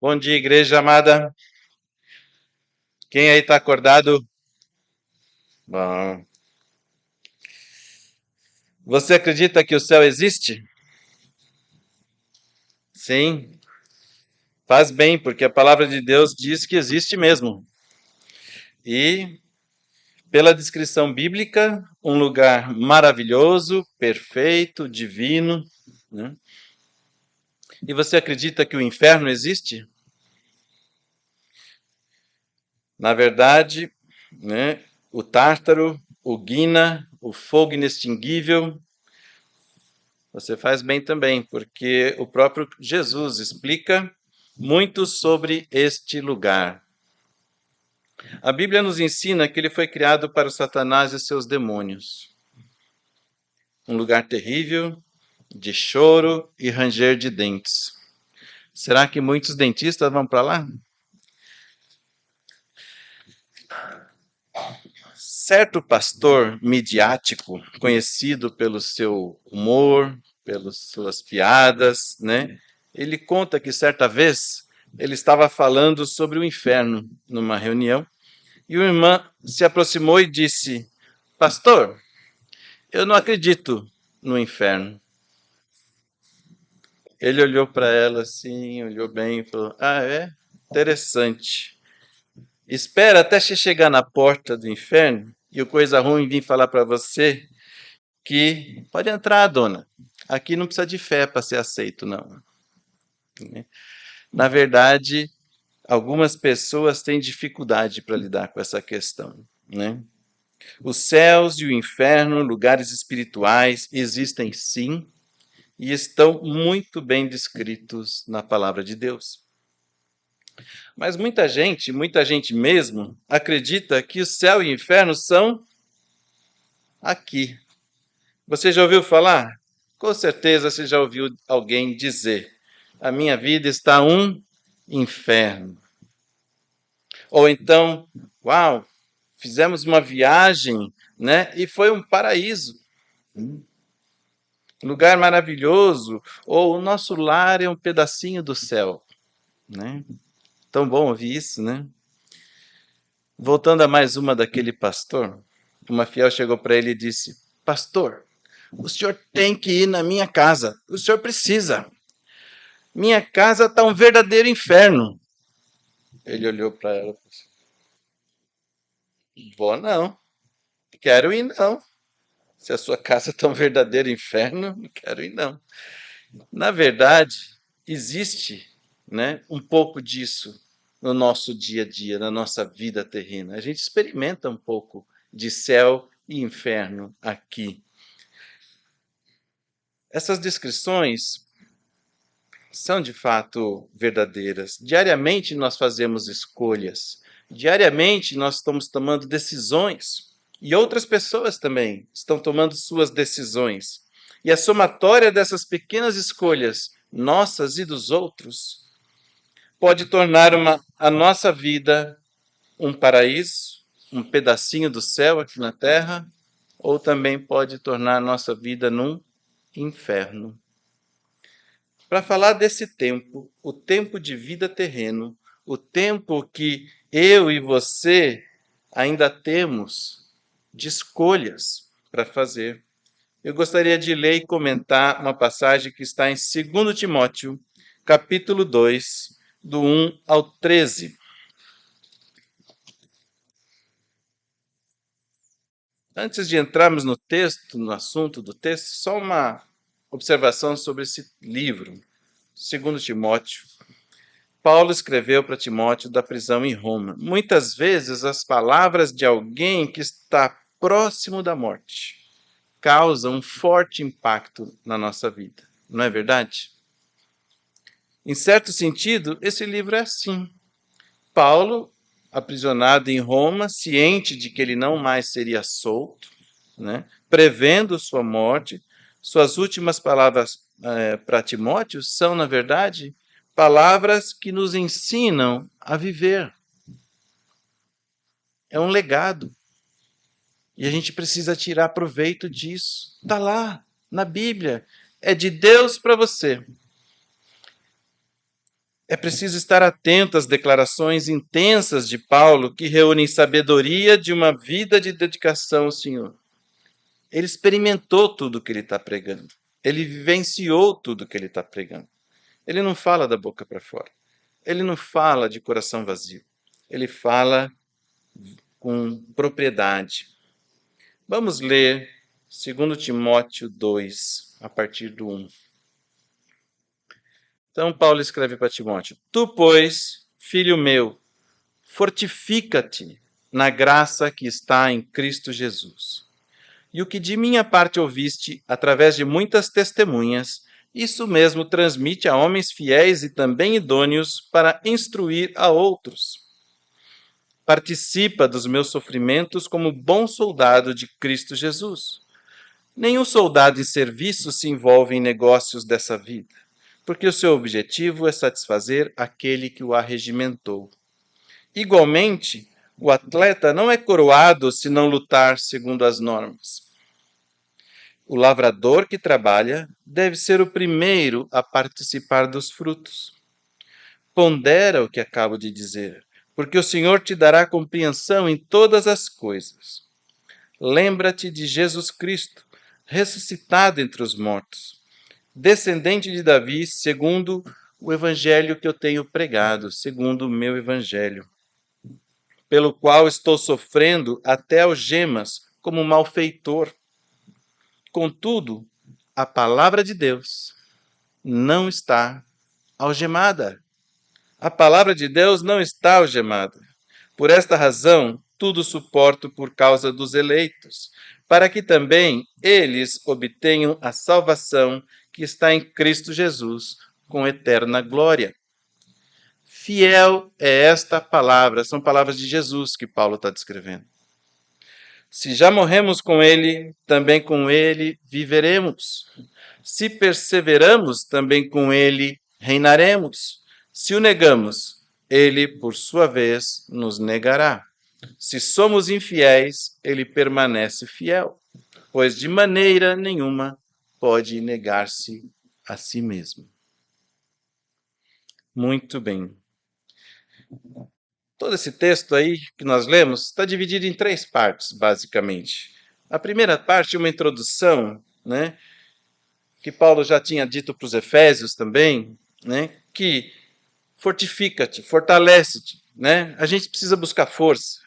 Bom dia, igreja amada. Quem aí está acordado? Bom. Você acredita que o céu existe? Sim. Faz bem, porque a palavra de Deus diz que existe mesmo. E, pela descrição bíblica, um lugar maravilhoso, perfeito, divino, né? E você acredita que o inferno existe? Na verdade, né, o Tártaro, o Guina, o fogo inextinguível. Você faz bem também, porque o próprio Jesus explica muito sobre este lugar. A Bíblia nos ensina que ele foi criado para o Satanás e seus demônios. Um lugar terrível, de choro e ranger de dentes. Será que muitos dentistas vão para lá? Certo pastor midiático, conhecido pelo seu humor, pelas suas piadas, né? Ele conta que certa vez ele estava falando sobre o inferno numa reunião e uma irmã se aproximou e disse: Pastor, eu não acredito no inferno. Ele olhou para ela assim, olhou bem e falou: Ah, é? Interessante. Espera até você chegar na porta do inferno e o coisa ruim vir falar para você que pode entrar, dona. Aqui não precisa de fé para ser aceito, não. Na verdade, algumas pessoas têm dificuldade para lidar com essa questão, né? Os céus e o inferno, lugares espirituais, existem sim e estão muito bem descritos na palavra de Deus. Mas muita gente mesmo, acredita que o céu e o inferno são aqui. Você já ouviu falar? Com certeza você já ouviu alguém dizer: a minha vida está um inferno. Ou então, uau, fizemos uma viagem, né? E foi um paraíso. Lugar maravilhoso. Ou o nosso lar é um pedacinho do céu, né? Tão bom ouvir isso, né? Voltando a mais uma daquele pastor, uma fiel chegou para ele e disse: Pastor, o senhor tem que ir na minha casa. O senhor precisa. Minha casa está um verdadeiro inferno. Ele olhou para ela e disse: Vou não, quero ir não. Se a sua casa está um verdadeiro inferno, não quero ir não. Na verdade, existe, né, um pouco disso no nosso dia a dia, na nossa vida terrena. A gente experimenta um pouco de céu e inferno aqui. Essas descrições são de fato verdadeiras. Diariamente nós fazemos escolhas, diariamente nós estamos tomando decisões e outras pessoas também estão tomando suas decisões. E a somatória dessas pequenas escolhas, nossas e dos outros, pode tornar a nossa vida um paraíso, um pedacinho do céu aqui na terra, ou também pode tornar a nossa vida num inferno. Para falar desse tempo, o tempo de vida terreno, o tempo que eu e você ainda temos de escolhas para fazer. Eu gostaria de ler e comentar uma passagem que está em 2 Timóteo, capítulo 2, do 1 ao 13. Antes de entrarmos no texto, no assunto do texto, só uma observação sobre esse livro, 2 Timóteo. Paulo escreveu para Timóteo da prisão em Roma. Muitas vezes as palavras de alguém que está próximo da morte causam um forte impacto na nossa vida, não é verdade? Em certo sentido, esse livro é assim. Paulo, aprisionado em Roma, ciente de que ele não mais seria solto, né, prevendo sua morte, suas últimas palavras para Timóteo são, na verdade, palavras que nos ensinam a viver. É um legado. E a gente precisa tirar proveito disso. Está lá, na Bíblia. É de Deus para você. É preciso estar atento às declarações intensas de Paulo, que reúnem sabedoria de uma vida de dedicação ao Senhor. Ele experimentou tudo o que ele está pregando. Ele vivenciou tudo o que ele está pregando. Ele não fala da boca para fora. Ele não fala de coração vazio. Ele fala com propriedade. Vamos ler 2 Timóteo 2, a partir do 1. Então, Paulo escreve para Timóteo: Tu, pois, filho meu, fortifica-te na graça que está em Cristo Jesus. E o que de minha parte ouviste, através de muitas testemunhas, isso mesmo transmite a homens fiéis e também idôneos para instruir a outros. Participa dos meus sofrimentos como bom soldado de Cristo Jesus. Nenhum soldado em serviço se envolve em negócios dessa vida, porque o seu objetivo é satisfazer aquele que o arregimentou. Igualmente, o atleta não é coroado se não lutar segundo as normas. O lavrador que trabalha deve ser o primeiro a participar dos frutos. Pondera o que acabo de dizer, porque o Senhor te dará compreensão em todas as coisas. Lembra-te de Jesus Cristo, ressuscitado entre os mortos, descendente de Davi, segundo o evangelho que eu tenho pregado, segundo o meu evangelho, pelo qual estou sofrendo até algemas como malfeitor. Contudo, a palavra de Deus não está algemada. A palavra de Deus não está algemada. Por esta razão, tudo suporto por causa dos eleitos, para que também eles obtenham a salvação que está em Cristo Jesus, com eterna glória. Fiel é esta palavra, são palavras de Jesus que Paulo está descrevendo. Se já morremos com ele, também com ele viveremos. Se perseveramos, também com ele reinaremos. Se o negamos, ele, por sua vez, nos negará. Se somos infiéis, ele permanece fiel, pois de maneira nenhuma pode negar-se a si mesmo. Muito bem. Todo esse texto aí que nós lemos está dividido em 3 partes, basicamente. A primeira parte é uma introdução, né, que Paulo já tinha dito para os Efésios também, né, que fortifica-te, fortalece-te, né? A gente precisa buscar força.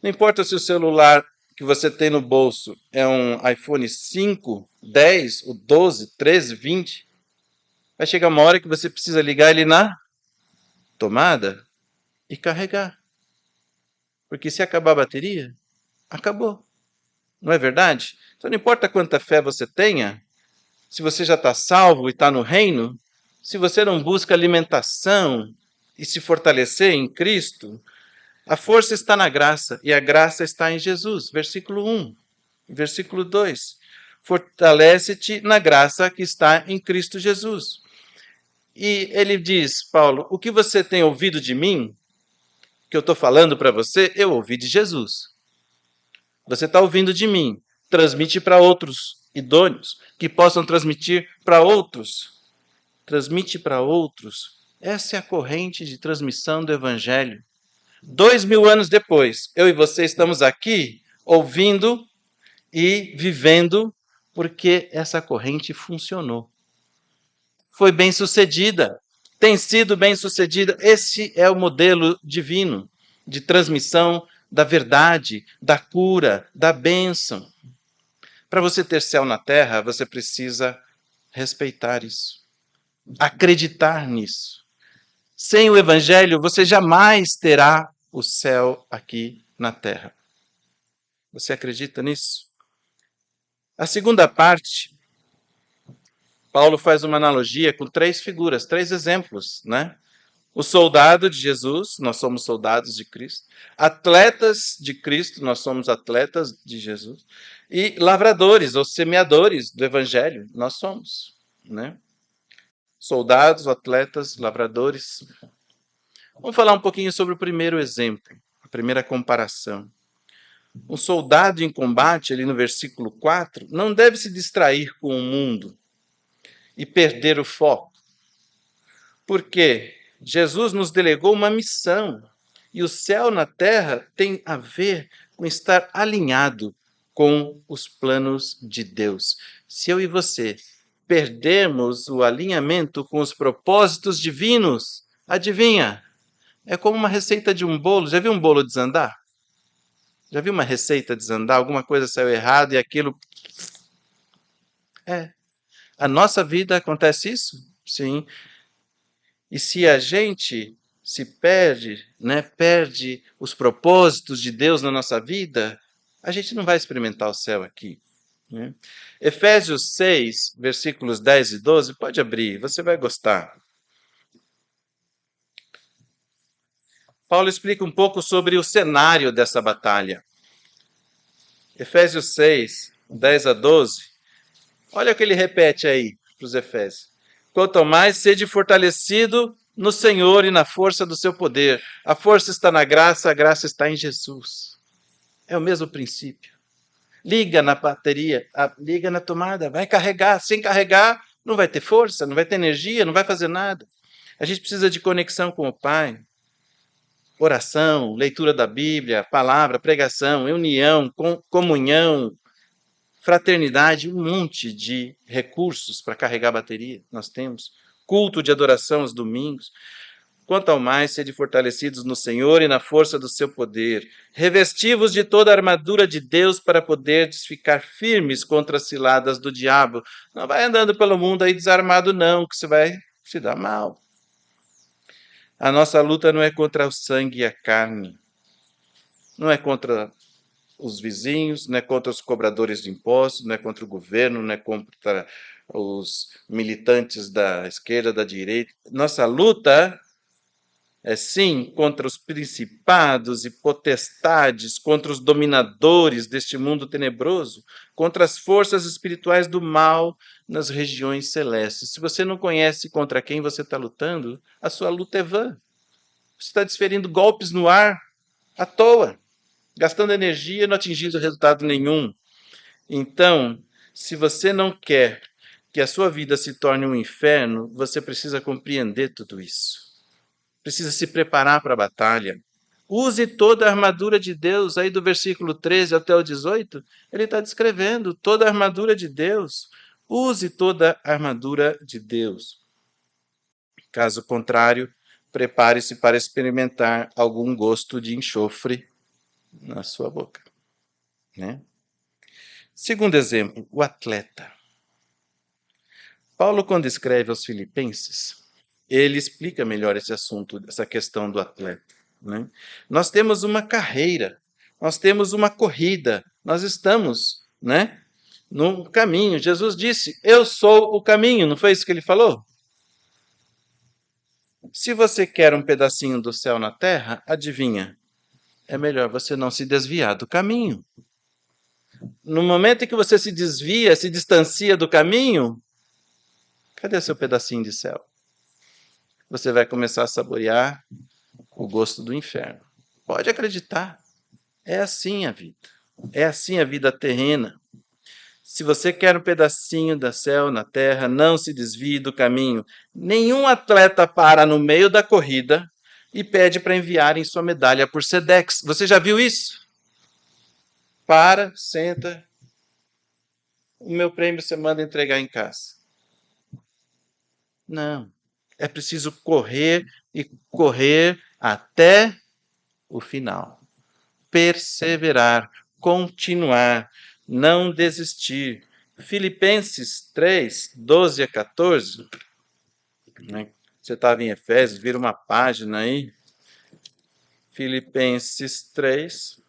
Não importa se o celular que você tem no bolso é um iPhone 5, 10, o 12, 13, 20, vai chegar uma hora que você precisa ligar ele na tomada e carregar. Porque se acabar a bateria, acabou. Não é verdade? Então não importa quanta fé você tenha, se você já está salvo e está no reino, se você não busca alimentação e se fortalecer em Cristo, a força está na graça e a graça está em Jesus. Versículo 1, versículo 2. Fortalece-te na graça que está em Cristo Jesus. E ele diz, Paulo, o que você tem ouvido de mim, que eu estou falando para você, eu ouvi de Jesus. Você está ouvindo de mim. Transmite para outros idôneos, que possam transmitir para outros. Transmite para outros. Essa é a corrente de transmissão do Evangelho. 2000 anos depois, eu e você estamos aqui ouvindo e vivendo porque essa corrente funcionou. Foi bem sucedida, tem sido bem sucedida. Esse é o modelo divino de transmissão da verdade, da cura, da bênção. Para você ter céu na terra, você precisa respeitar isso, acreditar nisso. Sem o Evangelho, você jamais terá o céu aqui na terra. Você acredita nisso? A segunda parte, Paulo faz uma analogia com 3 figuras, 3 exemplos, né? O soldado de Jesus, nós somos soldados de Cristo. Atletas de Cristo, nós somos atletas de Jesus. E lavradores ou semeadores do Evangelho, nós somos, né? Soldados, atletas, lavradores. Vamos falar um pouquinho sobre o primeiro exemplo, a primeira comparação. Um soldado em combate, ali no versículo 4, não deve se distrair com o mundo e perder o foco. Porque Jesus nos delegou uma missão. E o céu na terra tem a ver com estar alinhado com os planos de Deus. Se eu e você perdermos o alinhamento com os propósitos divinos, adivinha? É como uma receita de um bolo. Já viu um bolo desandar? Já viu uma receita desandar? Alguma coisa saiu errado e aquilo. É. A nossa vida acontece isso? Sim. E se a gente se perde, né, perde os propósitos de Deus na nossa vida, a gente não vai experimentar o céu aqui. Né? Efésios 6, versículos 10 e 12, pode abrir, você vai gostar. Paulo explica um pouco sobre o cenário dessa batalha. Efésios 6, 10 a 12. Olha o que ele repete aí para os Efésios. Quanto mais sede fortalecido no Senhor e na força do seu poder. A força está na graça, a graça está em Jesus. É o mesmo princípio. Liga na bateria, liga na tomada, vai carregar. Sem carregar, não vai ter força, não vai ter energia, não vai fazer nada. A gente precisa de conexão com o Pai. Oração, leitura da Bíblia, palavra, pregação, união, comunhão, fraternidade, um monte de recursos para carregar a bateria nós temos. Culto de adoração aos domingos. Quanto ao mais, sede fortalecidos no Senhor e na força do seu poder. Revestivos de toda a armadura de Deus para poderdes ficar firmes contra as ciladas do diabo. Não vai andando pelo mundo aí desarmado não, que você vai se dar mal. A nossa luta não é contra o sangue e a carne. Não é contra os vizinhos, não é contra os cobradores de impostos, não é contra o governo, não é contra os militantes da esquerda, da direita. Nossa luta é sim contra os principados e potestades, contra os dominadores deste mundo tenebroso, contra as forças espirituais do mal nas regiões celestes. Se você não conhece contra quem você está lutando, a sua luta é vã. Você está desferindo golpes no ar à toa, gastando energia e não atingindo resultado nenhum. Então, se você não quer que a sua vida se torne um inferno, você precisa compreender tudo isso. Precisa se preparar para a batalha. Use toda a armadura de Deus, aí do versículo 13 até o 18, ele está descrevendo toda a armadura de Deus. Use toda a armadura de Deus. Caso contrário, prepare-se para experimentar algum gosto de enxofre na sua boca. Né? Segundo exemplo, o atleta. Paulo, quando escreve aos Filipenses, ele explica melhor esse assunto, essa questão do atleta. Né? Nós temos uma carreira, nós temos uma corrida, nós estamos, né, no caminho. Jesus disse: eu sou o caminho, não foi isso que ele falou? Se você quer um pedacinho do céu na terra, adivinha? É melhor você não se desviar do caminho. No momento em que você se desvia, se distancia do caminho, cadê seu pedacinho de céu? Você vai começar a saborear o gosto do inferno. Pode acreditar. É assim a vida. É assim a vida terrena. Se você quer um pedacinho do céu na terra, não se desvie do caminho. Nenhum atleta para no meio da corrida e pede para enviarem sua medalha por Sedex. Você já viu isso? Para, senta. O meu prêmio você manda entregar em casa. Não. É preciso correr e correr até o final. Perseverar, continuar, não desistir. Filipenses 3, 12 a 14. Né? Você estava em Efésios, vira uma página aí. Filipenses 3,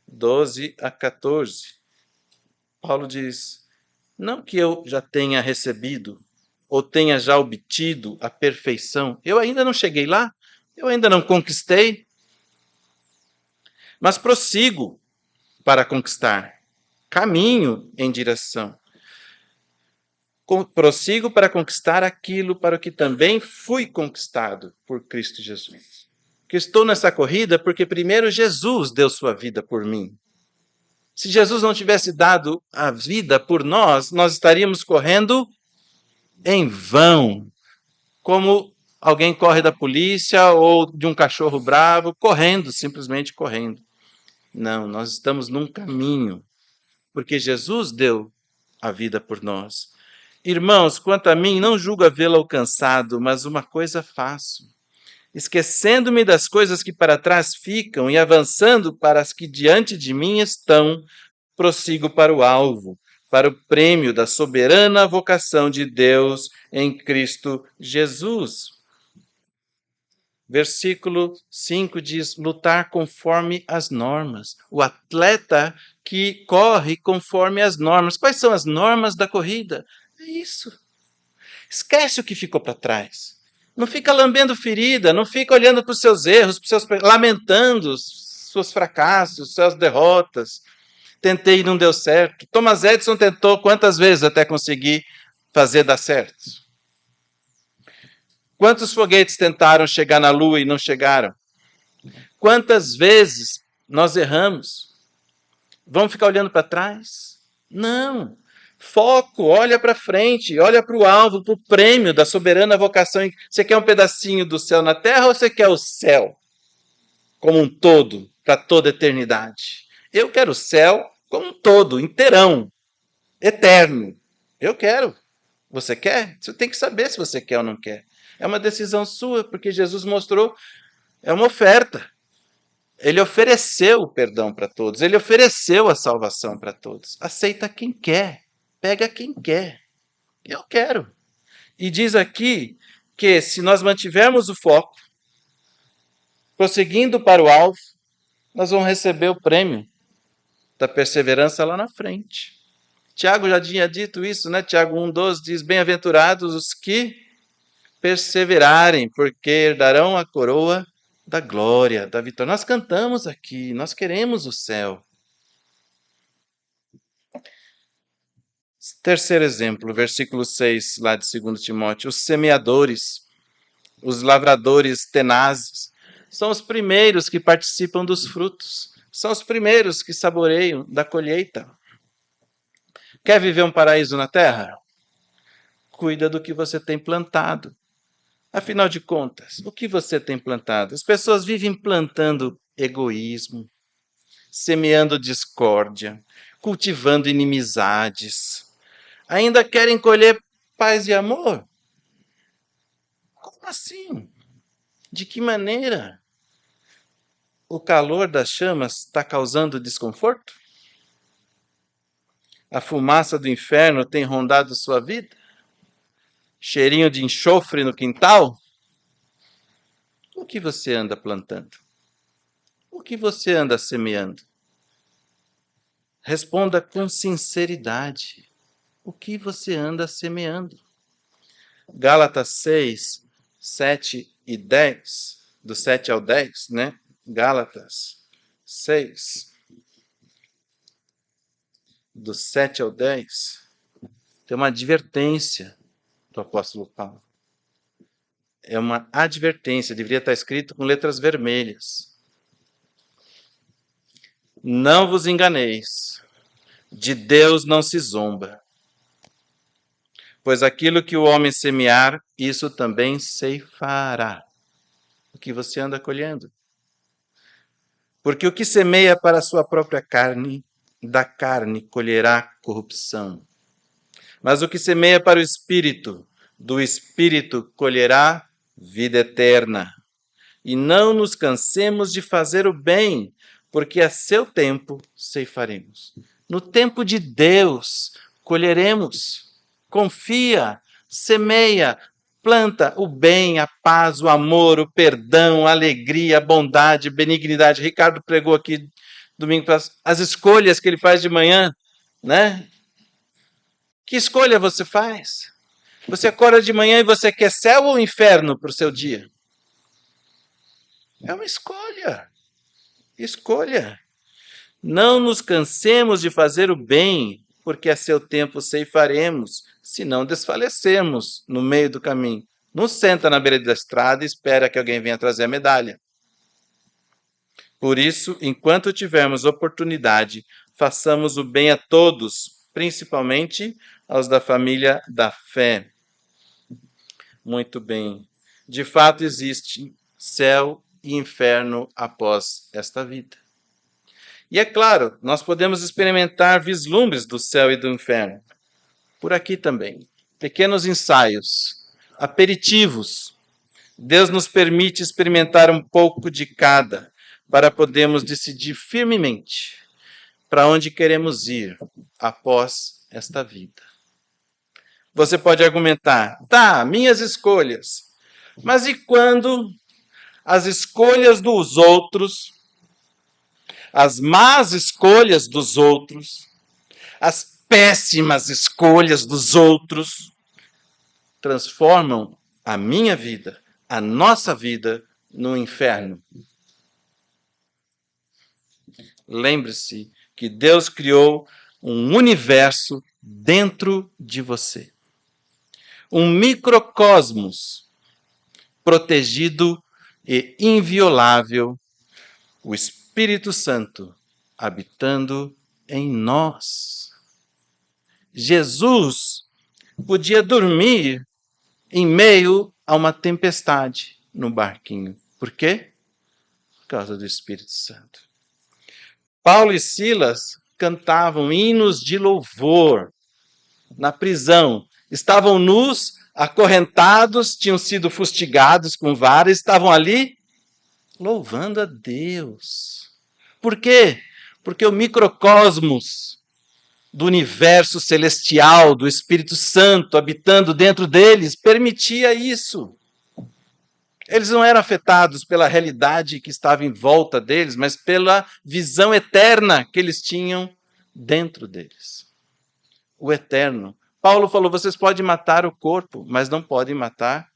12 a 14. Paulo diz: não que eu já tenha recebido ou tenha já obtido a perfeição. Eu ainda não cheguei lá, eu ainda não conquistei, mas prossigo para conquistar. Caminho em direção. Prossigo para conquistar aquilo para o que também fui conquistado por Cristo Jesus. Que estou nessa corrida porque primeiro Jesus deu sua vida por mim. Se Jesus não tivesse dado a vida por nós, nós estaríamos correndo em vão. Como alguém corre da polícia ou de um cachorro bravo, correndo, simplesmente correndo. Não, nós estamos num caminho, porque Jesus deu a vida por nós. Irmãos, quanto a mim, não julgo havê-lo alcançado, mas uma coisa faço. Esquecendo-me das coisas que para trás ficam e avançando para as que diante de mim estão, prossigo para o alvo, para o prêmio da soberana vocação de Deus em Cristo Jesus. Versículo 5 diz: lutar conforme as normas. O atleta que corre conforme as normas. Quais são as normas da corrida? É isso. Esquece o que ficou para trás. Não fica lambendo ferida, não fica olhando para os seus erros, lamentando os seus fracassos, suas derrotas. Tentei e não deu certo. Thomas Edison tentou quantas vezes até conseguir fazer dar certo? Quantos foguetes tentaram chegar na Lua e não chegaram? Quantas vezes nós erramos? Vamos ficar olhando para trás? Não. Foco, olha para frente, olha para o alvo, para o prêmio da soberana vocação. Você quer um pedacinho do céu na terra ou você quer o céu como um todo, para toda a eternidade? Eu quero o céu como um todo, inteirão, eterno. Eu quero. Você quer? Você tem que saber se você quer ou não quer. É uma decisão sua, porque Jesus mostrou, é uma oferta. Ele ofereceu o perdão para todos, ele ofereceu a salvação para todos. Aceita quem quer, pega quem quer. Eu quero. E diz aqui que se nós mantivermos o foco, prosseguindo para o alvo, nós vamos receber o prêmio da perseverança lá na frente. Tiago já tinha dito isso, né? Tiago 1,12 diz: bem-aventurados os que perseverarem, porque herdarão a coroa da glória, da vitória. Nós cantamos aqui, nós queremos o céu. Terceiro exemplo, versículo 6, lá de 2 Timóteo. Os semeadores, os lavradores tenazes, são os primeiros que participam dos frutos, são os primeiros que saboreiam da colheita. Quer viver um paraíso na terra? Cuida do que você tem plantado. Afinal de contas, o que você tem plantado? As pessoas vivem plantando egoísmo, semeando discórdia, cultivando inimizades. Ainda querem colher paz e amor? Como assim? De que maneira? O calor das chamas está causando desconforto? A fumaça do inferno tem rondado sua vida? Cheirinho de enxofre no quintal? O que você anda plantando? O que você anda semeando? Responda com sinceridade. O que você anda semeando? Gálatas 6, 7 e 10, do 7 ao 10, né? Gálatas 6, do 7 ao 10, tem uma advertência do apóstolo Paulo. É uma advertência, deveria estar escrito com letras vermelhas. Não vos enganeis, de Deus não se zomba. Pois aquilo que o homem semear, isso também ceifará. O que você anda colhendo. Porque o que semeia para a sua própria carne, da carne colherá corrupção. Mas o que semeia para o Espírito, do Espírito colherá vida eterna. E não nos cansemos de fazer o bem, porque a seu tempo ceifaremos. No tempo de Deus colheremos. Confia, semeia, planta o bem, a paz, o amor, o perdão, a alegria, a bondade, a benignidade. Ricardo pregou aqui domingo as escolhas que ele faz de manhã, né? Que escolha você faz? Você acorda de manhã e você quer céu ou inferno para o seu dia? É uma escolha. Escolha. Não nos cansemos de fazer o bem, porque a seu tempo ceifaremos, se não desfalecemos no meio do caminho. Não senta na beira da estrada e espera que alguém venha trazer a medalha. Por isso, enquanto tivermos oportunidade, façamos o bem a todos, principalmente aos da família da fé. Muito bem. De fato, existe céu e inferno após esta vida. E é claro, nós podemos experimentar vislumbres do céu e do inferno. Por aqui também. Pequenos ensaios, aperitivos. Deus nos permite experimentar um pouco de cada, para podermos decidir firmemente para onde queremos ir após esta vida. Você pode argumentar, tá, minhas escolhas. Mas e quando as escolhas dos outros, as más escolhas dos outros, as péssimas escolhas dos outros transformam a minha vida, a nossa vida, no inferno? Lembre-se que Deus criou um universo dentro de você. Um microcosmos protegido e inviolável, o Espírito Santo habitando em nós. Jesus podia dormir em meio a uma tempestade no barquinho. Por quê? Por causa do Espírito Santo. Paulo e Silas cantavam hinos de louvor na prisão. Estavam nus, acorrentados, tinham sido fustigados com varas, estavam ali louvando a Deus. Por quê? Porque o microcosmos do universo celestial, do Espírito Santo habitando dentro deles, permitia isso. Eles não eram afetados pela realidade que estava em volta deles, mas pela visão eterna que eles tinham dentro deles. O eterno. Paulo falou, vocês podem matar o corpo, mas não podem matar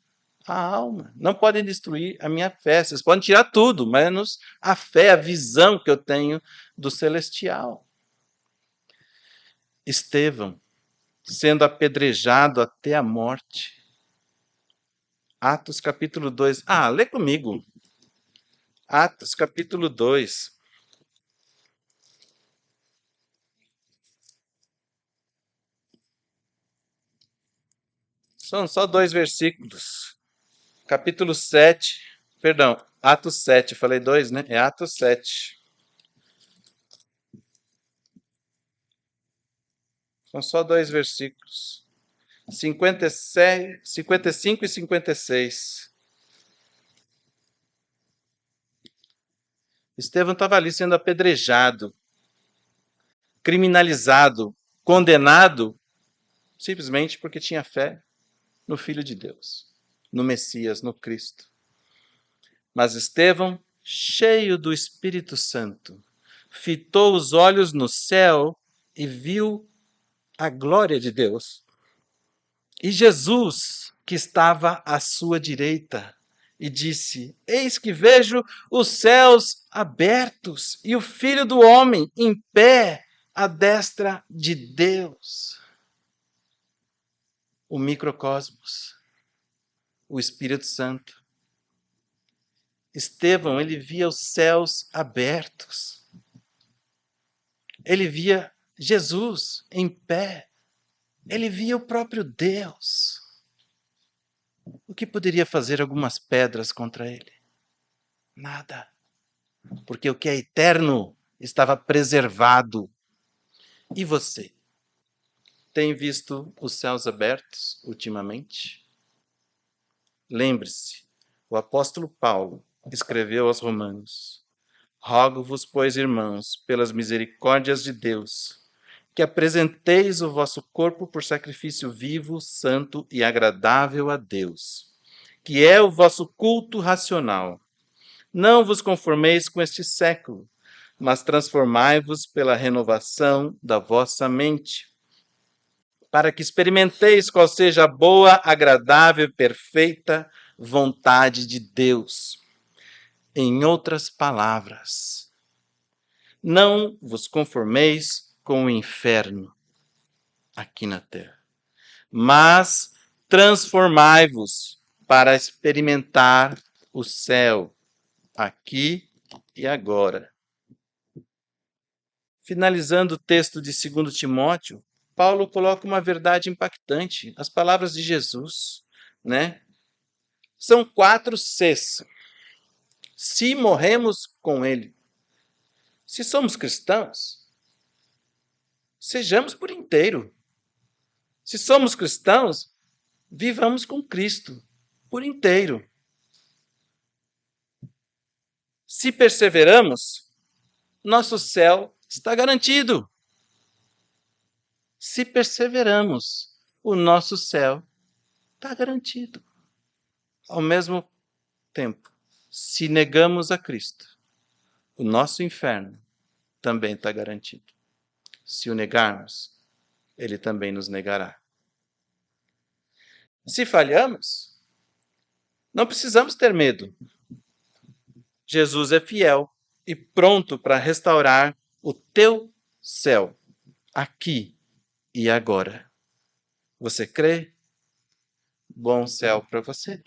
a alma. Não podem destruir a minha fé. Vocês podem tirar tudo, menos a fé, a visão que eu tenho do celestial. Estevão, sendo apedrejado até a morte. Atos capítulo 2. Lê comigo. Atos capítulo 2. São só 2 versículos. Capítulo 7. Perdão, Atos 7. Falei 2, né? É Atos 7. São só 2 versículos. 55 e 56. Estevão estava ali sendo apedrejado, criminalizado, condenado, simplesmente porque tinha fé no Filho de Deus, no Messias, no Cristo. Mas Estevão, cheio do Espírito Santo, fitou os olhos no céu e viu a glória de Deus. E Jesus, que estava à sua direita, e disse, eis que vejo os céus abertos e o Filho do Homem em pé à destra de Deus. O microcosmos, o Espírito Santo. Estevão, ele via os céus abertos. Ele via Jesus em pé. Ele via o próprio Deus. O que poderia fazer algumas pedras contra ele? Nada. Porque o que é eterno estava preservado. E você? Tem visto os céus abertos ultimamente? Lembre-se, o apóstolo Paulo escreveu aos Romanos: rogo-vos, pois, irmãos, pelas misericórdias de Deus, que apresenteis o vosso corpo por sacrifício vivo, santo e agradável a Deus, que é o vosso culto racional. Não vos conformeis com este século, mas transformai-vos pela renovação da vossa mente, para que experimenteis qual seja a boa, agradável e perfeita vontade de Deus. Em outras palavras, não vos conformeis com o inferno aqui na terra, mas transformai-vos para experimentar o céu aqui e agora. Finalizando o texto de 2 Timóteo, Paulo coloca uma verdade impactante, as palavras de Jesus, né? São 4 Cs. Se morremos com Ele. Se somos cristãos, sejamos por inteiro. Se somos cristãos, vivamos com Cristo por inteiro. Se perseveramos, nosso céu está garantido. Se perseveramos, o nosso céu está garantido. Ao mesmo tempo, se negamos a Cristo, o nosso inferno também está garantido. Se o negarmos, ele também nos negará. Se falhamos, não precisamos ter medo. Jesus é fiel e pronto para restaurar o teu céu, aqui e agora. Você crê? Bom céu para você.